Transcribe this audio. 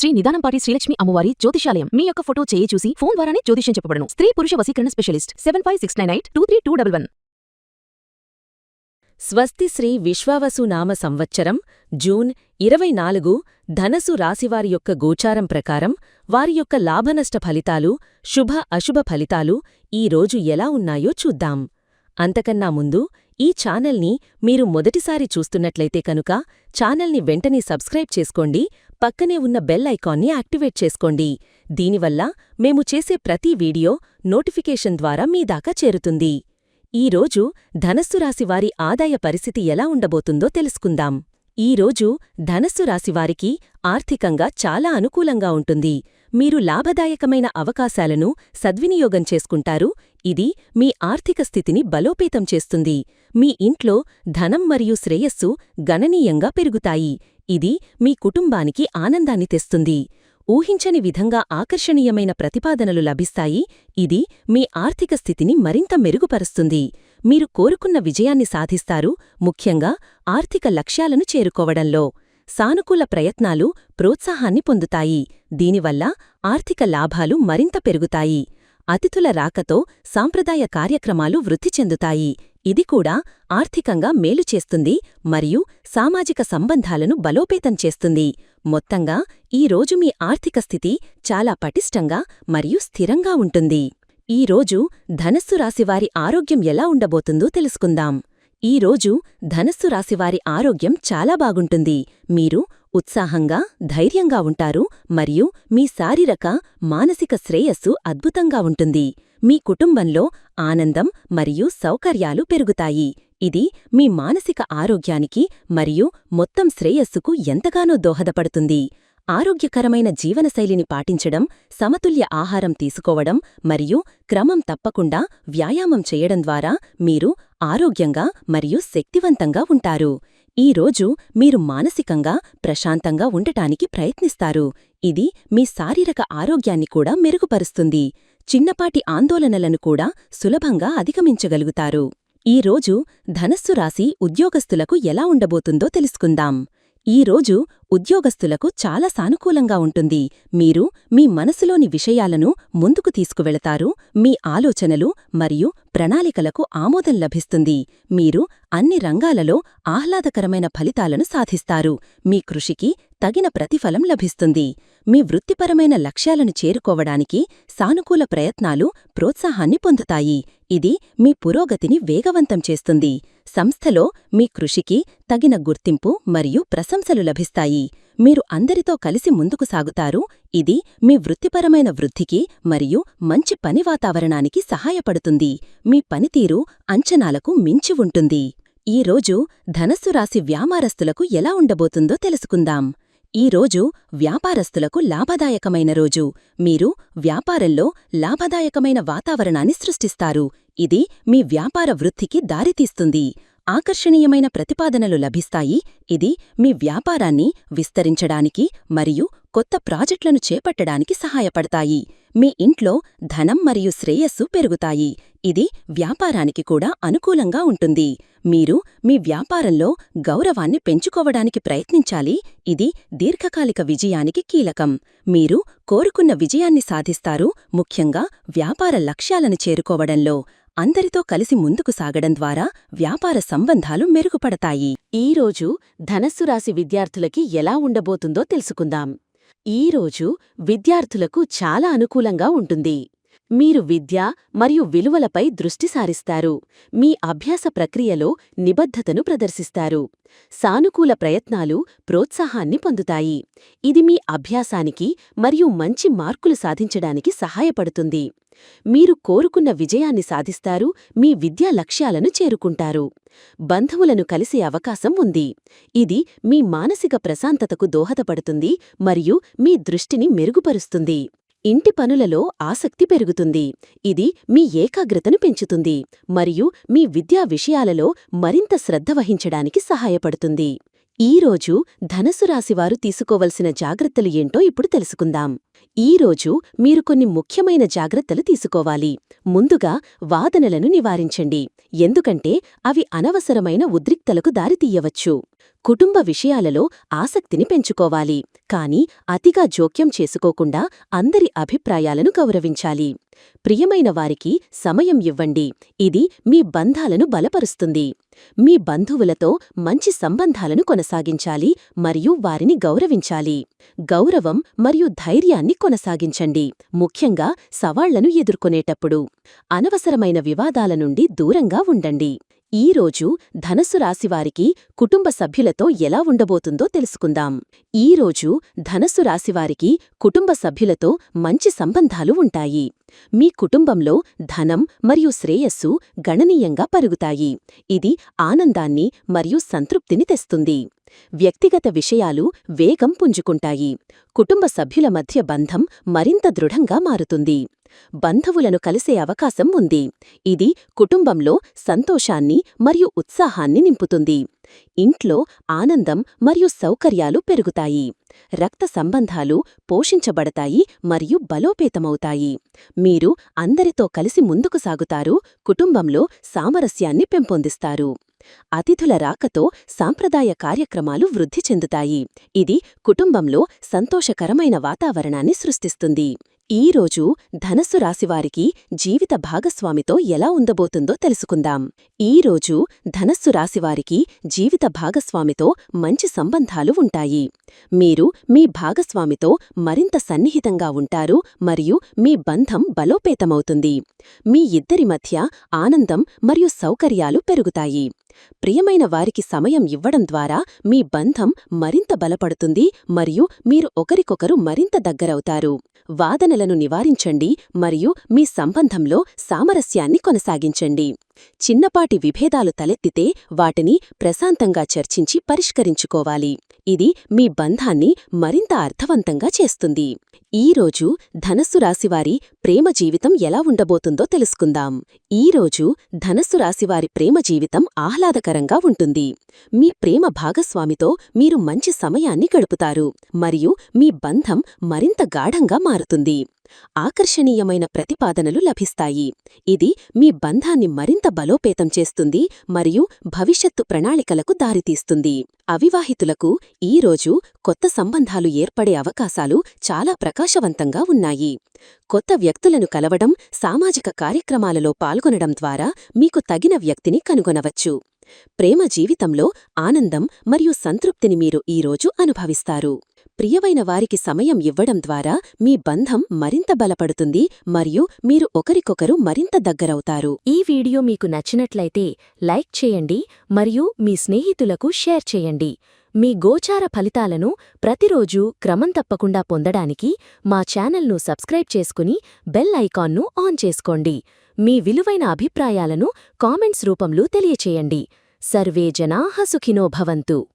శ్రీ నిదానంపాటి శ్రీలక్ష్మి అమ్మవారి జ్యోతిషాలయం. మీ యొక్క ఫోటో చేయి చూసి ఫోన్ ద్వారానే జ్యోతిష్యం చెప్పబడును. స్త్రీ పురుష వశీకరణ స్పెషలిస్ట్ 7569823211. స్వస్తి శ్రీ విశ్వావసునామ సంవత్సరం జూన్ 24 ధనసు రాశివారి యొక్క గోచారం ప్రకారం వారి యొక్క లాభనష్ట ఫలితాలు, శుభ అశుభ ఫలితాలు ఈ రోజు ఎలా ఉన్నాయో చూద్దాం. అంతకన్నా ముందు ఈ ఛానల్ని మీరు మొదటిసారి చూస్తున్నట్లయితే కనుక ఛానల్ని వెంటనే సబ్స్క్రైబ్ చేసుకోండి, పక్కనే ఉన్న బెల్ ఐకాన్ని యాక్టివేట్ చేసుకోండి. దీనివల్ల మేము చేసే ప్రతి వీడియో నోటిఫికేషన్ ద్వారా మీ దాకా చేరుతుంది. ఈ రోజు ధనస్సు రాశివారి ఆదాయ పరిస్థితి ఎలా ఉండబోతుందో తెలుసుకుందాం. ఈ రోజు ధనస్సు రాశివారికి ఆర్థికంగా చాలా అనుకూలంగా ఉంటుంది. మీరు లాభదాయకమైన అవకాశాలను సద్వినియోగం చేసుకుంటారు. ఇది మీ ఆర్థిక స్థితిని బలోపేతం చేస్తుంది. మీ ఇంట్లో ధనం మరియు శ్రేయస్సు గణనీయంగా పెరుగుతాయి. ఇది మీ కుటుంబానికి ఆనందాన్ని తెస్తుంది. ఊహించని విధంగా ఆకర్షణీయమైన ప్రతిపాదనలు లభిస్తాయి. ఇది మీ ఆర్థిక స్థితిని మరింత మెరుగుపరుస్తుంది. మీరు కోరుకున్న విజయాన్ని సాధిస్తారు, ముఖ్యంగా ఆర్థిక లక్ష్యాలను చేరుకోవడంలో. సానుకూల ప్రయత్నాలు ప్రోత్సాహాన్ని పొందుతాయి. దీనివల్ల ఆర్థిక లాభాలు మరింత పెరుగుతాయి. అతిథుల రాకతో సాంప్రదాయ కార్యక్రమాలు వృద్ధి చెందుతాయి. ఇది కూడా ఆర్థికంగా మేలు చేస్తుంది మరియు సామాజిక సంబంధాలను బలోపేతం చేస్తుంది. మొత్తంగా ఈ రోజు మీ ఆర్థిక స్థితి చాలా పటిష్టంగా మరియు స్థిరంగా ఉంటుంది. ఈ రోజు ధనస్సు రాశివారి ఆరోగ్యం ఎలా ఉండబోతుందో తెలుసుకుందాం. ఈ రోజు ధనస్సు రాశివారి ఆరోగ్యం చాలా బాగుంటుంది. మీరు ఉత్సాహంగా, ధైర్యంగా ఉంటారు మరియు మీ శారీరక, మానసిక శ్రేయస్సు అద్భుతంగా ఉంటుంది. మీ కుటుంబంలో ఆనందం మరియు సౌకర్యాలు పెరుగుతాయి. ఇది మీ మానసిక ఆరోగ్యానికి మరియు మొత్తం శ్రేయస్సుకు ఎంతగానో దోహదపడుతుంది. ఆరోగ్యకరమైన జీవనశైలిని పాటించడం, సమతుల్య ఆహారం తీసుకోవడం మరియు క్రమం తప్పకుండా వ్యాయామం చేయడం ద్వారా మీరు ఆరోగ్యంగా మరియు శక్తివంతంగా ఉంటారు. ఈ రోజు మీరు మానసికంగా ప్రశాంతంగా ఉండటానికి ప్రయత్నిస్తారు. ఇది మీ శారీరక ఆరోగ్యాన్ని కూడా మెరుగుపరుస్తుంది. చిన్నపాటి ఆందోళనలను కూడా సులభంగా అధిగమించగలుగుతారు. ఈ రోజు ధనస్సు రాశి ఉద్యోగస్తులకు ఎలా ఉండబోతుందో తెలుసుకుందాం. ఈ రోజు ఉద్యోగస్తులకు చాలా సానుకూలంగా ఉంటుంది. మీరు మీ మనసులోని విషయాలను ముందుకు తీసుకువెళతారు. మీ ఆలోచనలు మరియు ప్రణాళికలకు ఆమోదం లభిస్తుంది. మీరు అన్ని రంగాలలో ఆహ్లాదకరమైన ఫలితాలను సాధిస్తారు. మీ కృషికి తగిన ప్రతిఫలం లభిస్తుంది. మీ వృత్తిపరమైన లక్ష్యాలను చేరుకోవడానికి సానుకూల ప్రయత్నాలు ప్రోత్సాహాన్ని పొందుతాయి. ఇది మీ పురోగతిని వేగవంతం చేస్తుంది. సంస్థలో మీ కృషికి తగిన గుర్తింపు మరియు ప్రశంసలు లభిస్తాయి. మీరు అందరితో కలిసి ముందుకు సాగుతారు. ఇది మీ వృత్తిపరమైన వృద్ధికి మరియు మంచి పని వాతావరణానికి సహాయపడుతుంది. మీ పనితీరు అంచనాలకు మించి ఉంటుంది. ఈ రోజు ధనస్సు రాశి వ్యాపారస్తులకు ఎలా ఉండబోతుందో తెలుసుకుందాం. ఈ రోజు వ్యాపారస్తులకు లాభదాయకమైన రోజు. మీరు వ్యాపారంలో లాభదాయకమైన వాతావరణాన్ని సృష్టిస్తారు. ఇది మీ వ్యాపార వృద్ధికి దారితీస్తుంది. ఆకర్షణీయమైన ప్రతిపాదనలు లభిస్తాయి. ఇది మీ వ్యాపారాన్ని విస్తరించడానికి మరియు కొత్త ప్రాజెక్టులను చేపట్టడానికి సహాయపడతాయి. మీ ఇంట్లో ధనం మరియు శ్రేయస్సు పెరుగుతాయి. ఇది వ్యాపారానికి కూడా అనుకూలంగా ఉంటుంది. మీరు మీ వ్యాపారంలో గౌరవాన్ని పెంచుకోవడానికి ప్రయత్నించాలి. ఇది దీర్ఘకాలిక విజయానికి కీలకం. మీరు కోరుకున్న విజయాన్ని సాధిస్తారు, ముఖ్యంగా వ్యాపార లక్ష్యాలను చేరుకోవడంలో. అందరితో కలిసి ముందుకు సాగడం ద్వారా వ్యాపార సంబంధాలు మెరుగుపడతాయి. ఈ రోజు ధనస్సు రాశి విద్యార్థులకి ఎలా ఉండబోతుందో తెలుసుకుందాం. ఈ రోజు విద్యార్థులకు చాలా అనుకూలంగా ఉంటుంది. మీరు విద్య మరియు విలువలపై దృష్టి సారిస్తారు. మీ అభ్యాస ప్రక్రియలో నిబద్ధతను ప్రదర్శిస్తారు. సానుకూల ప్రయత్నాలు ప్రోత్సాహాన్ని పొందుతాయి. ఇది మీ అభ్యాసానికి మరియు మంచి మార్కులు సాధించడానికి సహాయపడుతుంది. మీరు కోరుకున్న విజయాన్ని సాధిస్తారు. మీ విద్యా లక్ష్యాలను చేరుకుంటారు. బంధువులను కలిసే అవకాశం ఉంది. ఇది మీ మానసిక ప్రశాంతతకు దోహదపడుతుంది మరియు మీ దృష్టిని మెరుగుపరుస్తుంది. ఇంటి పనులలో ఆసక్తి పెరుగుతుంది. ఇది మీ ఏకాగ్రతను పెంచుతుంది మరియు మీ విద్యా విషయాలలో మరింత శ్రద్ధ వహించడానికి సహాయపడుతుంది. ఈ రోజు ధనస్సు రాశివారు తీసుకోవలసిన జాగ్రత్తలు ఏంటో ఇప్పుడు తెలుసుకుందాం. ఈ రోజు మీరు కొన్ని ముఖ్యమైన జాగ్రత్తలు తీసుకోవాలి. ముందుగా వాదనలను నివారించండి, ఎందుకంటే అవి అనవసరమైన ఉద్రిక్తలకు దారితీయవచ్చు. కుటుంబ విషయాలలో ఆసక్తిని పెంచుకోవాలి, కాని అతిగా జోక్యం చేసుకోకుండా అందరి అభిప్రాయాలను గౌరవించాలి. ప్రియమైన వారికి సమయం ఇవ్వండి, ఇది మీ బంధాలను బలపరుస్తుంది. మీ బంధువులతో మంచి సంబంధాలను కొనసాగించాలి మరియు వారిని గౌరవించాలి. గౌరవం మరియు ధైర్యాన్ని కొనసాగించండి, ముఖ్యంగా సవాళ్లను ఎదుర్కొనేటప్పుడు. అనవసరమైన వివాదాల నుండి దూరంగా ఉండండి. ఈ రోజు ధనస్సు రాశివారికి కుటుంబ సభ్యులతో ఎలా ఉండబోతుందో తెలుసుకుందాం. ఈ రోజు ధనస్సు రాశివారికి కుటుంబ సభ్యులతో మంచి సంబంధాలు ఉంటాయి. మీ కుటుంబంలో ధనం మరియు శ్రేయస్సు గణనీయంగా పెరుగుతాయి. ఇది ఆనందాన్ని మరియు సంతృప్తిని తెస్తుంది. వ్యక్తిగత విషయాలు వేగం పుంజుకుంటాయి. కుటుంబ సభ్యుల మధ్య బంధం మరింత దృఢంగా మారుతుంది. బంధువులను కలిసే అవకాశం ఉంది. ఇది కుటుంబంలో సంతోషాన్ని మరియు ఉత్సాహాన్ని నింపుతుంది. ఇంట్లో ఆనందం మరియు సౌకర్యాలు పెరుగుతాయి. రక్త సంబంధాలు పోషించబడతాయి మరియు బలోపేతమవుతాయి. మీరు అందరితో కలిసి ముందుకు సాగుతారు, కుటుంబంలో సామరస్యాన్ని పెంపొందిస్తారు. అతిథుల రాకతో సాంప్రదాయ కార్యక్రమాలు వృద్ధి చెందుతాయి. ఇది కుటుంబంలో సంతోషకరమైన వాతావరణాన్ని సృష్టిస్తుంది. ఈ రోజు ధనస్సు రాశివారికి జీవిత భాగస్వామితో ఎలా ఉండబోతుందో తెలుసుకుందాం. ఈ రోజు ధనస్సు రాశివారికి జీవిత భాగస్వామితో మంచి సంబంధాలు ఉంటాయి. మీరు మీ భాగస్వామితో మరింత సన్నిహితంగా ఉంటారు మరియు మీ బంధం బలోపేతమవుతుంది. మీ ఇద్దరి మధ్య ఆనందం మరియు సౌకర్యాలు పెరుగుతాయి. ప్రియమైన వారికి సమయం ఇవ్వడం ద్వారా మీ బంధం మరింత బలపడుతుంది మరియు మీరు ఒకరికొకరు మరింత దగ్గరవుతారు. వాదనలను నివారించండి మరియు మీ సంబంధంలో సామరస్యాన్ని కొనసాగించండి. చిన్నపాటి విభేదాలు తలెత్తితే వాటిని ప్రశాంతంగా చర్చించి పరిష్కరించుకోవాలి. ఇది మీ బంధాన్ని మరింత అర్థవంతంగా చేస్తుంది. ఈ రోజు ధనస్సు రాశివారి ప్రేమ జీవితం ఎలా ఉండబోతుందో తెలుసుకుందాం. ఈ రోజు ధనస్సు రాశివారి ప్రేమ జీవితం ఆహ్లాదకరంగా ఉంటుంది. మీ ప్రేమ భాగస్వామితో మీరు మంచి సమయాన్ని గడుపుతారు మరియు మీ బంధం మరింత గాఢంగా మారుతుంది. ఆకర్షణీయమైన ప్రతిపాదనలు లభిస్తాయి. ఇది మీ బంధాన్ని మరింత బలోపేతం చేస్తుంది మరియు భవిష్యత్తు ప్రణాళికలకు దారితీస్తుంది. అవివాహితులకు ఈ రోజు కొత్త సంబంధాలు ఏర్పడే అవకాశాలు చాలా ప్రకాశవంతంగా ఉన్నాయి. కొత్త వ్యక్తులను కలవడం, సామాజిక కార్యక్రమాలలో పాల్గొనడం ద్వారా మీకు తగిన వ్యక్తిని కనుగొనవచ్చు. ప్రేమ జీవితంలో ఆనందం మరియు సంతృప్తిని మీరు ఈరోజు అనుభవిస్తారు. ప్రియమైన వారికి సమయం ఇవ్వడం ద్వారా మీ బంధం మరింత బలపడుతుంది మరియు మీరు ఒకరికొకరు మరింత దగ్గరవుతారు. ఈ వీడియో మీకు నచ్చినట్లయితే లైక్ చేయండి మరియు మీ స్నేహితులకు షేర్ చేయండి. మీ గోచార ఫలితాలను ప్రతిరోజూ క్రమం తప్పకుండా పొందడానికి మా ఛానల్ను సబ్స్క్రైబ్ చేసుకుని బెల్ ఐకాన్ను ఆన్ చేసుకోండి. మీ విలువైన అభిప్రాయాలను కామెంట్స్ రూపంలో తెలియచేయండి. సర్వే జనాః సుఖినో భవంతు.